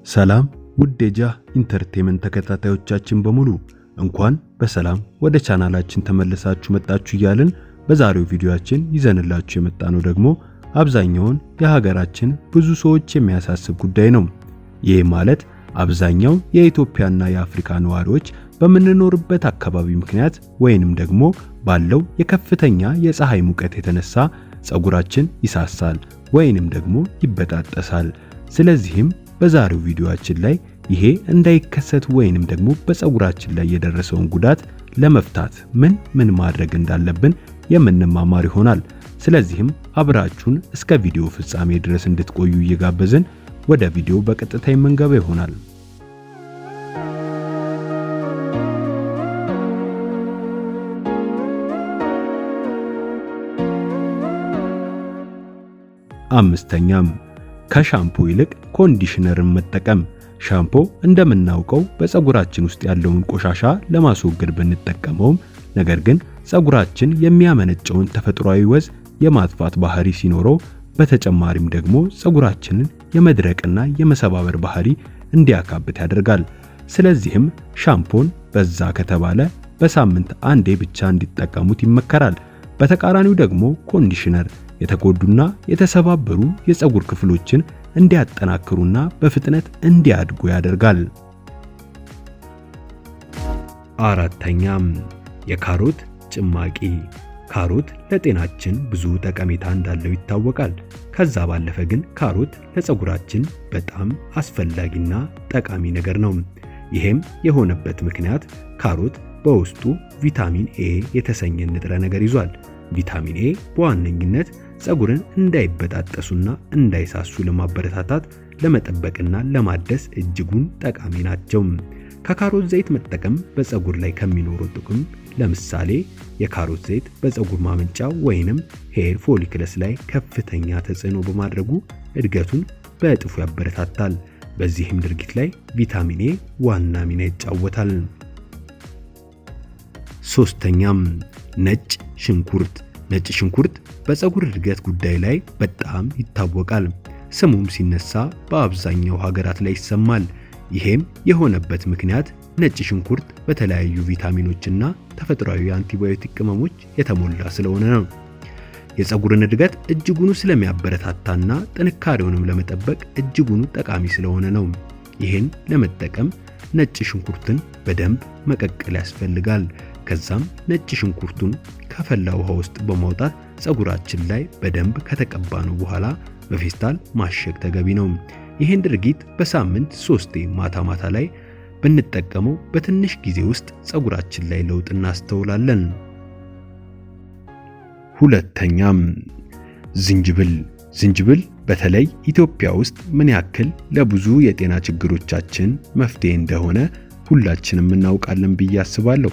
ሰላም ውድ የጃህ ኢንተርቴይንመንት ተከታታዮቻችን በሙሉ እንኳን በሰላም ወደ ቻናላችን ተመልሳችሁ መጣችሁ እያልን በዛሬው ቪዲዮአችን ይዘንላችሁ የመጣነው ደግሞ አብዛኛውን የሀገራችን ብዙ ሰዎች የሚያሳስብ ጉዳይ ነው። ይህ ማለት አብዛኛው የኢትዮጵያና የአፍሪካ ነዋሪዎች በመንኖርበት አካባቢ ምክንያት ወይንም ደግሞ ባለው የከፍተኛ የፀሐይ ሙቀት የተነሳ ጸጉራችን ይሳሳል ወይንም ደግሞ ይበጣጠሳል። ስለዚህም በዛሬው ቪዲዮአችን ላይ ይሄ እንዳይከሰት ወይንም ደግሞ በጸጉራችን ላይ የደረሰውን ጉዳት ለመፍታት ምን ማድረግ እንዳለብን የምንማማር ይሆናል። ስለዚህም አብራችሁን እስከ ቪዲዮ ፍጻሜ ድረስ እንድትቆዩ እየጋበዝን ወደ ቪዲዮ በቀጥታ የምንገባ ይሆናል። አምስተኛም ከሻምፖ ይልቅ ኮንዲሽነርን መጠቀም። ሻምፖ እንደምናውቀው በጸጉራችን ውስጥ ያለውን ቆሻሻ ለማስወገድ ብንጠቀመውም ነገር ግን ጸጉራችን የሚያመነጨውን ተፈጥሯዊ ወዝ የማጥፋት ባህሪ ሲኖረው በተጨማሪም ደግሞ ጸጉራችንን የመድረቅና የመሰባበር ባህሪ እንዲያካብት ያደርጋል። ስለዚህም ሻምፖን በዛ ከተባለ በሳምንት አንዴ ብቻ እንዲጠቀሙት ይመከራል። በተቃራኒው ደግሞ ኮንዲሽነር የተጎዱና የተሰባበሩ የጸጉር ክፍሎችን እንዲያጠናክሩና በፍጥነት እንዲያድጉ ያደርጋል። አራተኛም የካሮት ጭማቂ። ካሮት ለጤናችን ብዙ ጠቀሜታ እንዳለው ይታወቃል። ከዛ ባለፈ ግን ካሮት ለጸጉራችን በጣም አስፈላጊና ጠቃሚ ነገር ነው። ይሄም የሆነበት ምክንያት ካሮት በውስጡ ቪታሚን ኤ የተሰኘ ንጥረ ነገር ይዟል። ቪታሚን ኤ በዋነኝነት ጸጉርን እንዳይበጣጠሱና እንዳይሳሱ ለማበረታታት ለመጠበቅና ለማደስ እጅጉን ጠቃሚ ናቸው። ከካሮት ዘይት መጠቀም በጸጉር ላይ ከሚኖረው ጥቅም ለምሳሌ የካሮት ዘይት በጸጉር ማመንጫ ወይንም ሄር ፎሊክለስ ላይ ከፍተኛ ተጽዕኖ በማድረጉ እድገቱን በእጥፉ ያበረታታል። በዚህም ድርጊት ላይ ቪታሚን ኤ ዋና ሚና ይጫወታል። ሶስተኛም ነጭ ሽንኩርት። ነጭ ሽንኩርት በጸጉር እድገት ጉዳይ ላይ በጣም ይታወቃል። ስሙም ሲነሳ በአብዛኛው ሀገራት ላይ ይሰማል። ይሄም የሆነበት ምክንያት ነጭ ሽንኩርት በተለያዩ ቪታሚኖችና ተፈጥሯዊ አንቲባዮቲክ ቅመሞች የተሞላ ስለሆነ ነው። የጸጉርን እድገት እጅጉኑ ስለሚያበረታታና ጥንካሬውንም ለመጠበቅ እጅጉኑ ጠቃሚ ስለሆነ ነው። ይሄን ለመጠቀም ነጭ ሽንኩርትን በደንብ መቀቀል ያስፈልጋል። ከዛም ነጭ ሽንኩርቱን ከፈላ ውሃ ውስጥ በማውጣት ጸጉራችን ላይ በደንብ ከተቀባነው በኋላ በፌስታል ማሸግ ተገቢ ነው። ይሄን ድርጊት በሳምንት 3 ማታ ማታ ላይ ብንጠቀመው በትንሽ ጊዜ ውስጥ ጸጉራችን ላይ ለውጥ እናስተውላለን። ሁለተኛም ዝንጅብል። ዝንጅብል በተለይ ኢትዮጵያ ውስጥ ምን ያክል ለብዙ የጤና ችግሮቻችን መፍትሄ እንደሆነ ሁላችንም እናውቃለን ብዬ አስባለሁ።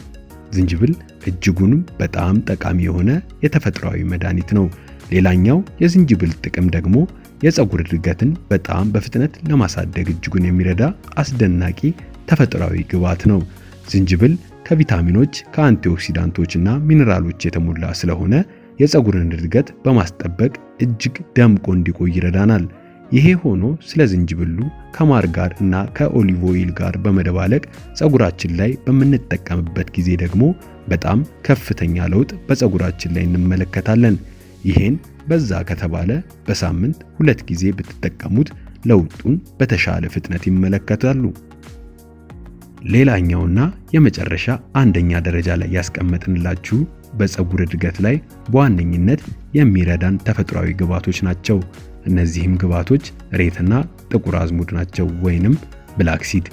ዝንጅብል እጅጉንም በጣም ጠቃሚ የሆነ የተፈጥሯዊ መድኃኒት ነው። ሌላኛው የዝንጅብል ጥቅም ደግሞ የጸጉር እድገትን በጣም በፍጥነት ለማሳደግ እጅጉን የሚረዳ አስደናቂ ተፈጥሯዊ ግብዓት ነው። ዝንጅብል ከቪታሚኖች ከአንቲኦክሲዳንቶችና ሚነራሎች የተሞላ ስለሆነ የጸጉርን እድገት በማስጠበቅ እጅግ ደምቆ እንዲቆይ ይረዳናል። ይሄ ሆኖ ስለ ዝንጅብሉ ከማር ጋር እና ከኦሊቭ ኦይል ጋር በመደባለቅ ጸጉራችን ላይ በምንጠቀምበት ጊዜ ደግሞ በጣም ከፍተኛ ለውጥ በጸጉራችን ላይ እንመለከታለን። ይሄን በዛ ከተባለ በሳምንት 2 ጊዜ ብትጠቀሙት ለውጡን በተሻለ ፍጥነት ይመለከታሉ። ሌላኛውና የመጨረሻ አንደኛ ደረጃ ላይ ያስቀመጥንላችሁ በጸጉር እድገት ላይ በዋነኝነት የሚረዳን ተፈጥሯዊ ግብዓቶች ናቸው። እነዚህም ግብዓቶች ሬትና ጥቁር አዝሙድ ናቸው ወይንም ብላክ ሲድ።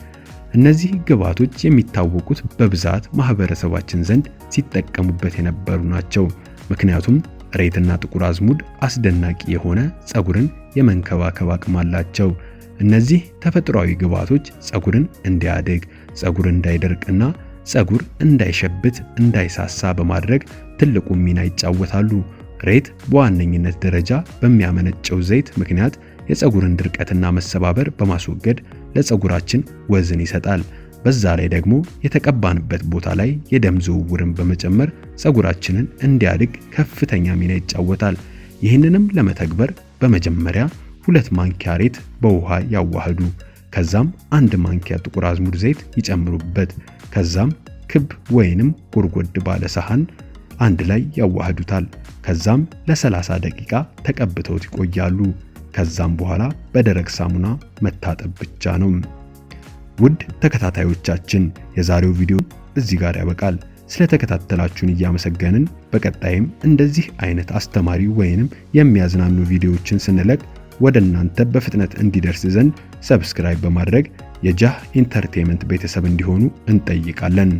እነዚህ ግብዓቶች የሚታወቁት በብዛት ማህበረሰባችን ዘንድ ሲጠቀሙበት የነበሩ ናቸው። ምክንያቱም ሬትና ጥቁር አዝሙድ አስደናቂ የሆነ ጸጉርን የመንከባከብ አቅም አላቸው። እነዚህ ተፈጥሯዊ ግብዓቶች ጸጉርን እንዲያድግ፣ ጸጉር እንዳይደርቅና ጸጉር እንዳይሸብት፣ እንዳይሳሳ በማድረግ ትልቁ ሚና ይጫወታሉ። ሬት በዋነኝነት ደረጃ በሚያመነጨው ዘይት ምክንያት የጸጉርን ድርቀትና መሰባበር በማስወገድ ለጸጉራችን ወዝን ይሰጣል። በዛ ላይ ደግሞ የተቀባንበት ቦታ ላይ የደም ዝውውርን በመጨመር ጸጉራችንን እንዲያድግ ከፍተኛ ሚና ይጫወታል። ይህንንም ለመተግበር በመጀመሪያ 2 ማንኪያ ሬት በውሃ ያዋህዱ። ከዛም 1 ማንኪያ ጥቁር አዝሙድ ዘይት ይጨምሩበት። ከዛም ክብ ወይንም ጎድጎድ ባለ ሰሃን አንድ ላይ ያዋህዱታል። ከዛም ለ30 ደቂቃ ተቀብተውት ይቆያሉ። ከዛም በኋላ በደረቅ ሳሙና መታጠብ ብቻ ነው። ውድ ተከታታዮቻችን የዛሬው ቪዲዮ እዚህ ጋር ያበቃል። ስለተከታተላችሁን እያመሰገንን በቀጣይም እንደዚህ አይነት አስተማሪ ወይንም የሚያዝናኑ ቪዲዮዎችን ስንለቅ ወደ እናንተ በፍጥነት እንዲደርስ ዘንድ ሰብስክራይብ በማድረግ የጃህ ኢንተርቴይንመንት ቤተሰብ እንዲሆኑ እንጠይቃለን።